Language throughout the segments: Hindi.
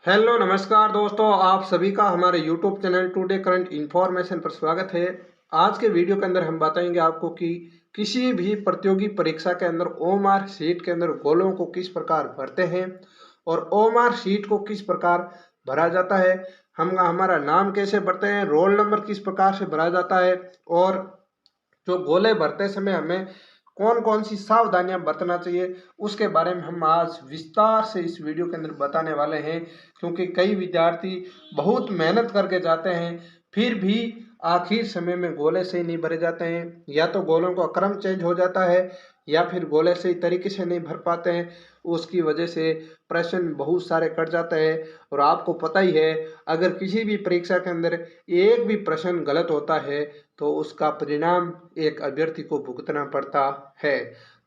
हेलो नमस्कार दोस्तों, आप सभी का हमारे YouTube channel today current information पर स्वागत है। आज के वीडियो के अंदर हम बताएंगे आपको कि किसी भी प्रतियोगी परीक्षा के अंदर ओएमआर शीट के अंदर गोलों को किस प्रकार भरते हैं और ओएमआर शीट को किस प्रकार भरा जाता है। हम हमारा नाम कैसे भरते हैं, रोल नंबर किस प्रकार से भरा जाता है और जो गोले भरते समय हमें कौन कौन सी सावधानियां बरतना चाहिए, उसके बारे में हम आज विस्तार से इस वीडियो के अंदर बताने वाले हैं। क्योंकि कई विद्यार्थी बहुत मेहनत करके जाते हैं, फिर भी आखिर समय में गोले सही नहीं भरे जाते हैं, या तो गोलों का क्रम चेंज हो जाता है या फिर गोले सही तरीके से नहीं भर पाते हैं। उसकी वजह से प्रश्न बहुत सारे कट जाते हैं। और आपको पता ही है, अगर किसी भी परीक्षा के अंदर एक भी प्रश्न गलत होता है तो उसका परिणाम एक अभ्यर्थी को भुगतना पड़ता है।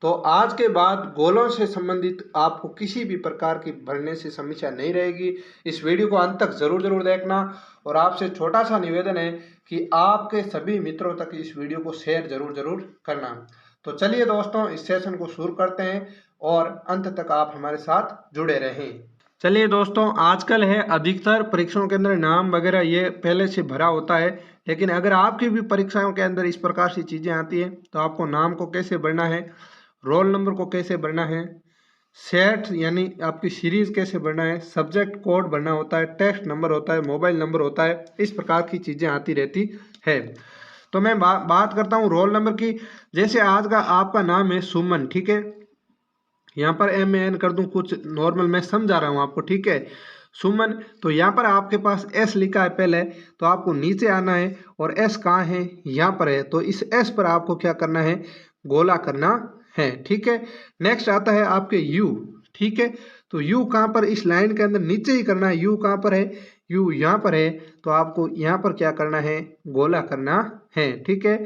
तो आज के बाद गोलों से संबंधित आपको किसी भी प्रकार की भरने से समस्या नहीं रहेगी। इस वीडियो को अंत तक जरूर देखना और आपसे छोटा सा निवेदन है कि आपके सभी मित्रों तक इस वीडियो को शेयर जरूर करना। तो चलिए दोस्तों, इस सेशन को शुरू करते हैं और अंत तक आप हमारे साथ जुड़े रहें। चलिए दोस्तों, आजकल है अधिकतर परीक्षाओं के अंदर नाम वगैरह ये पहले से भरा होता है, लेकिन अगर आपकी भी परीक्षाओं के अंदर इस प्रकार से चीज़ें आती हैं तो आपको नाम को कैसे भरना है, रोल नंबर को कैसे भरना है, सेट यानी आपकी सीरीज कैसे भरना है, सब्जेक्ट कोड भरना होता है, टेक्स्ट नंबर होता है, मोबाइल नंबर होता है, इस प्रकार की चीज़ें आती रहती है। तो मैं बात करता हूँ रोल नंबर की। जैसे आज का आपका नाम है सुमन, ठीक है, यहाँ पर MAN कर दूं, कुछ नॉर्मल मैं समझा रहा हूँ आपको, ठीक है, सुमन। तो यहाँ पर आपके पास S लिखा है पहले, तो आपको नीचे आना है और S कहाँ है, यहाँ पर है। तो इस S पर आपको क्या करना है, गोला करना है, ठीक है। नेक्स्ट आता है आपके U, ठीक है। तो U कहाँ पर, इस लाइन के अंदर नीचे ही करना है। U कहाँ पर है, U यहाँ पर है, तो आपको यहाँ पर क्या करना है, गोला करना है, ठीक है।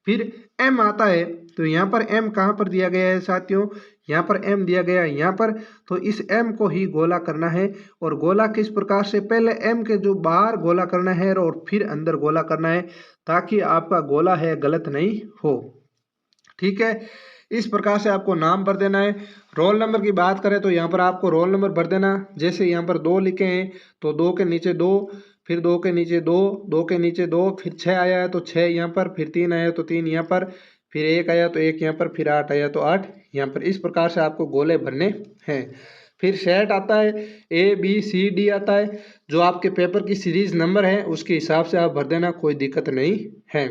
फिर M आता है, तो यहाँ पर M कहाँ पर दिया गया है साथियों, यहाँ पर M दिया गया है यहाँ पर। तो इस M को ही गोला करना है। और गोला किस प्रकार से, पहले M के जो बाहर गोला करना है और फिर अंदर गोला करना है, ताकि आपका गोला है गलत नहीं हो, ठीक है। इस प्रकार से आपको नाम भर देना है। रोल नंबर की बात करें तो यहाँ पर आपको रोल नंबर भर देना। जैसे यहाँ पर 2 लिखे हैं तो 2 के नीचे 2, फिर 2 के नीचे 2, 2 के नीचे 2, फिर 6 आया है तो 6 यहाँ पर, फिर 3 आया तो 3 यहाँ पर, फिर 1 आया तो 1 यहाँ पर, फिर 8 आया तो 8 यहाँ पर। इस प्रकार से आपको गोले भरने हैं। फिर सेट आता है, ABCD आता है, जो आपके पेपर की सीरीज नंबर है उसके हिसाब से आप भर देना, कोई दिक्कत नहीं है,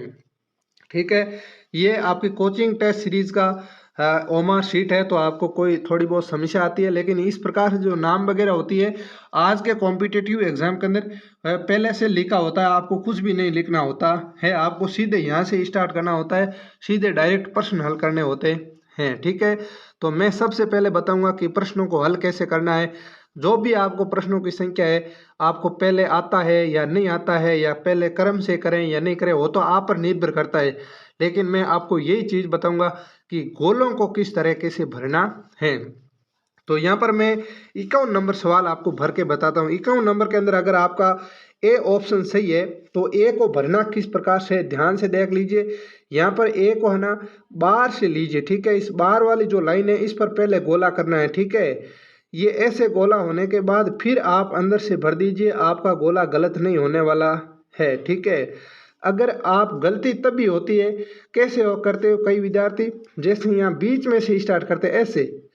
ठीक है। ये आपकी कोचिंग टेस्ट सीरीज का ओमा शीट है, तो आपको कोई थोड़ी बहुत समस्या आती है, लेकिन इस प्रकार से जो नाम वगैरह होती है आज के कॉम्पिटिटिव एग्जाम के अंदर पहले से लिखा होता है, आपको कुछ भी नहीं लिखना होता है, आपको सीधे यहाँ से स्टार्ट करना होता है, सीधे डायरेक्ट प्रश्न हल करने होते हैं, ठीक है। तो मैं सबसे पहले बताऊंगा कि प्रश्नों को हल कैसे करना है। जो भी आपको प्रश्नों की संख्या है, आपको पहले आता है या नहीं आता है, या पहले क्रम से करें या नहीं करें, वो तो आप पर निर्भर करता है। लेकिन मैं आपको यही चीज़ बताऊंगा कि गोलों को किस तरीके से भरना है। तो यहाँ पर मैं 51 नंबर सवाल आपको भर के बताता हूँ। 51 नंबर के अंदर अगर आपका ए ऑप्शन सही है तो ए को भरना किस प्रकार से, ध्यान से देख लीजिए। यहाँ पर ए को है ना बाहर से लीजिए, ठीक है। इस बाहर वाली जो लाइन है इस पर पहले गोला करना है, ठीक है। ये ऐसे गोला होने के बाद फिर आप अंदर से भर दीजिए, आपका गोला गलत नहीं होने वाला है, ठीक है। अगर आप गलती तभी होती है, कैसे करते हो कई विद्यार्थी, जैसे यहाँ बीच में से स्टार्ट करते हैं, ऐसे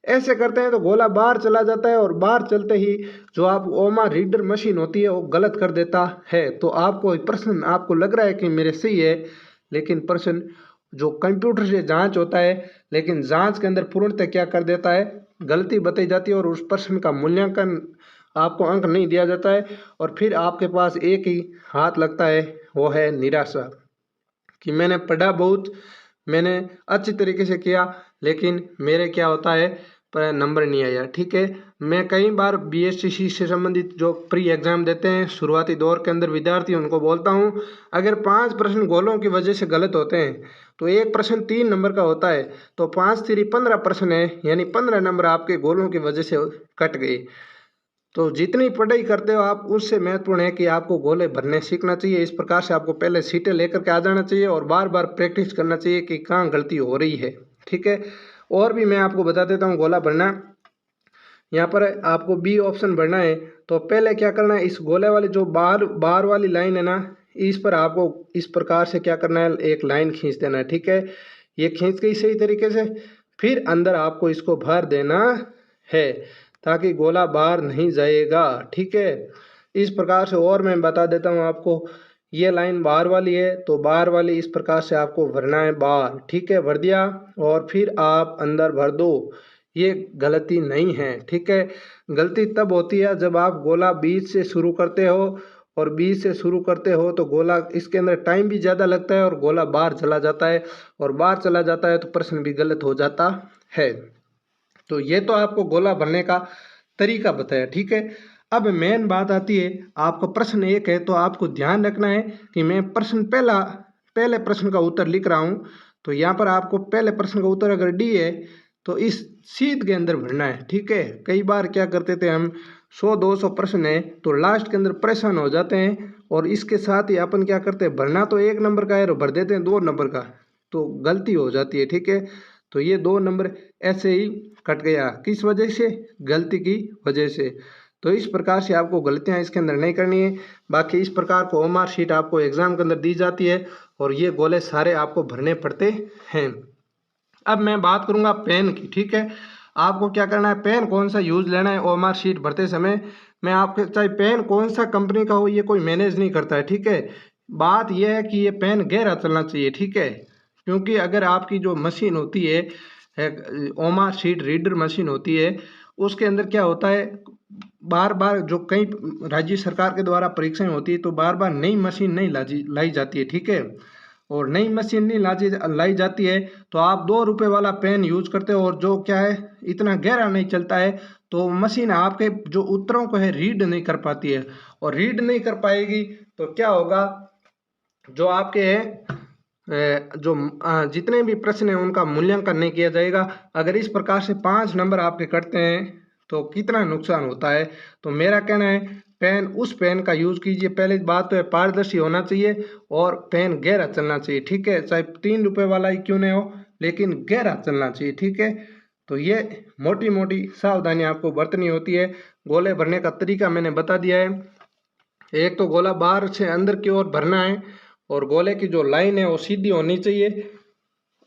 ऐसे करते हैं तो गोला बाहर चला जाता है, और बाहर चलते ही जो आप ओमा रीडर मशीन होती है वो गलत कर देता है। तो आपको प्रश्न आपको लग रहा है कि मेरे सही है, लेकिन प्रश्न जो कंप्यूटर से जांच होता है, लेकिन जांच के अंदर पूर्णतः क्या कर देता है, गलती बताई जाती है और उस प्रश्न का मूल्यांकन आपको अंक नहीं दिया जाता है, और फिर आपके पास एक ही हाथ लगता है, वो है निराशा, कि मैंने पढ़ा बहुत, मैंने अच्छी तरीके से किया, लेकिन मेरे क्या होता है, पर नंबर नहीं आया, ठीक है। मैं कई बार BSc से संबंधित जो प्री एग्जाम देते हैं शुरुआती दौर के अंदर विद्यार्थी, उनको बोलता हूँ, अगर 5 प्रश्न गोलों की वजह से गलत होते हैं तो एक प्रश्न 3 नंबर का होता है, तो 5 3 15 प्रश्न है, यानी 15 नंबर आपके गोलों की वजह से कट गए। तो जितनी पढ़ाई करते हो आप, उससे महत्वपूर्ण है कि आपको गोले भरने सीखना चाहिए। इस प्रकार से आपको पहले सीटें लेकर के आ जाना चाहिए और बार बार प्रैक्टिस करना चाहिए कि कहाँ गलती हो रही है, ठीक है। और भी मैं आपको बता देता हूँ गोला भरना। यहाँ पर आपको बी ऑप्शन भरना है। तो पहले क्या करना है, इस गोले वाली जो बार बार वाली लाइन है ना, इस पर आपको इस प्रकार से क्या करना है, एक लाइन खींच देना है। ठीक है, ये खींच के सही तरीके से फिर अंदर आपको इसको भर देना है ताकि गोला बाहर नहीं जाएगा। ठीक है, इस प्रकार से और मैं बता देता हूँ आपको। ये लाइन बाहर वाली है तो बाहर वाली इस प्रकार से आपको भरना है बाहर। ठीक है, भर दिया और फिर आप अंदर भर दो। ये गलती नहीं है। ठीक है, गलती तब होती है जब आप गोला बीच से शुरू करते हो, और बीच से शुरू करते हो तो गोला इसके अंदर टाइम भी ज़्यादा लगता है और गोला बाहर चला जाता है, और बाहर चला जाता है तो प्रश्न भी गलत हो जाता है। तो ये तो आपको गोला भरने का तरीका बताया। ठीक है, अब मेन बात आती है, आपका प्रश्न एक है तो आपको ध्यान रखना है कि मैं पहले प्रश्न का उत्तर लिख रहा हूँ। तो यहाँ पर आपको पहले प्रश्न का उत्तर अगर डी है तो इस शीट के अंदर भरना है। ठीक है, कई बार क्या करते थे हम, 100-200 प्रश्न है तो लास्ट के अंदर परेशान हो जाते हैं, और इसके साथ ही अपन क्या करते हैं, भरना तो 1 नंबर का है और भर देते हैं 2 नंबर का, तो गलती हो जाती है। ठीक है, तो ये 2 नंबर ऐसे ही कट गया, किस वजह से, गलती की वजह से। तो इस प्रकार से आपको गलतियां इसके अंदर नहीं करनी है। बाकी इस प्रकार को ओमार शीट आपको एग्जाम के अंदर दी जाती है और ये गोले सारे आपको भरने पड़ते हैं। अब मैं बात करूंगा पेन की। ठीक है, आपको क्या करना है, पेन कौन सा यूज लेना है ओमार शीट भरते समय। मैं आपके चाहे पेन कौन सा कंपनी का हो ये कोई मैनेज नहीं करता है। ठीक है, बात यह है कि ये पेन गहरा चलना चाहिए। ठीक है, क्योंकि अगर आपकी जो मशीन होती है ओमार शीट रीडर मशीन होती है, उसके अंदर क्या होता है, बार बार जो कई राज्य सरकार के द्वारा परीक्षाएं होती है तो बार बार नई मशीन नहीं लाई जाती है। ठीक है, और नई मशीन नहीं लाई जाती है तो आप 2 रुपए वाला पेन यूज करते हो और जो क्या है इतना गहरा नहीं चलता है, तो मशीन आपके जो उत्तरों को है रीड नहीं कर पाती है, और रीड नहीं कर पाएगी तो क्या होगा, जो आपके है जितने भी प्रश्न हैं उनका मूल्यांकन नहीं किया जाएगा। अगर इस प्रकार से 5 नंबर आपके कटते हैं तो कितना नुकसान होता है। तो मेरा कहना है पेन, उस पेन का यूज कीजिए। पहले बात तो है पारदर्शी होना चाहिए और पेन गहरा चलना चाहिए। ठीक है, चाहे 3 रुपए वाला ही क्यों नहीं हो लेकिन गहरा चलना चाहिए। ठीक है, तो ये मोटी मोटी सावधानी आपको बरतनी होती है। गोले भरने का तरीका मैंने बता दिया है। एक तो गोला बाहर से अंदर की ओर भरना है और गोले की जो लाइन है वो सीधी होनी चाहिए।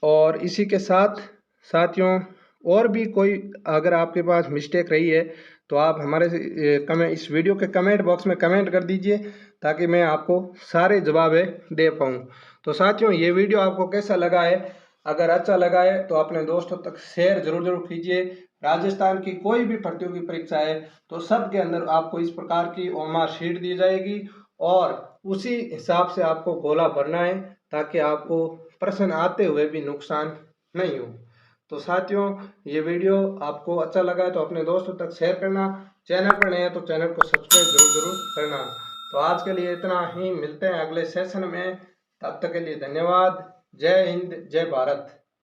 और इसी के साथ साथियों, और भी कोई अगर आपके पास मिस्टेक रही है तो आप हमारे इस वीडियो के कमेंट बॉक्स में कमेंट कर दीजिए ताकि मैं आपको सारे जवाब दे पाऊँ। तो साथियों, ये वीडियो आपको कैसा लगा है, अगर अच्छा लगा है तो अपने दोस्तों तक शेयर जरूर कीजिए। राजस्थान की कोई भी प्रतियोगी परीक्षा है तो सब के अंदर आपको इस प्रकार की ओमार शीट दी जाएगी और उसी हिसाब से आपको गोला भरना है ताकि आपको प्रश्न आते हुए भी नुकसान नहीं हो। तो साथियों, ये वीडियो आपको अच्छा लगा है तो अपने दोस्तों तक शेयर करना। चैनल पर नए हैं तो चैनल को सब्सक्राइब जरूर करना। तो आज के लिए इतना ही, मिलते हैं अगले सेशन में। तब तक के लिए धन्यवाद। जय हिंद, जय भारत।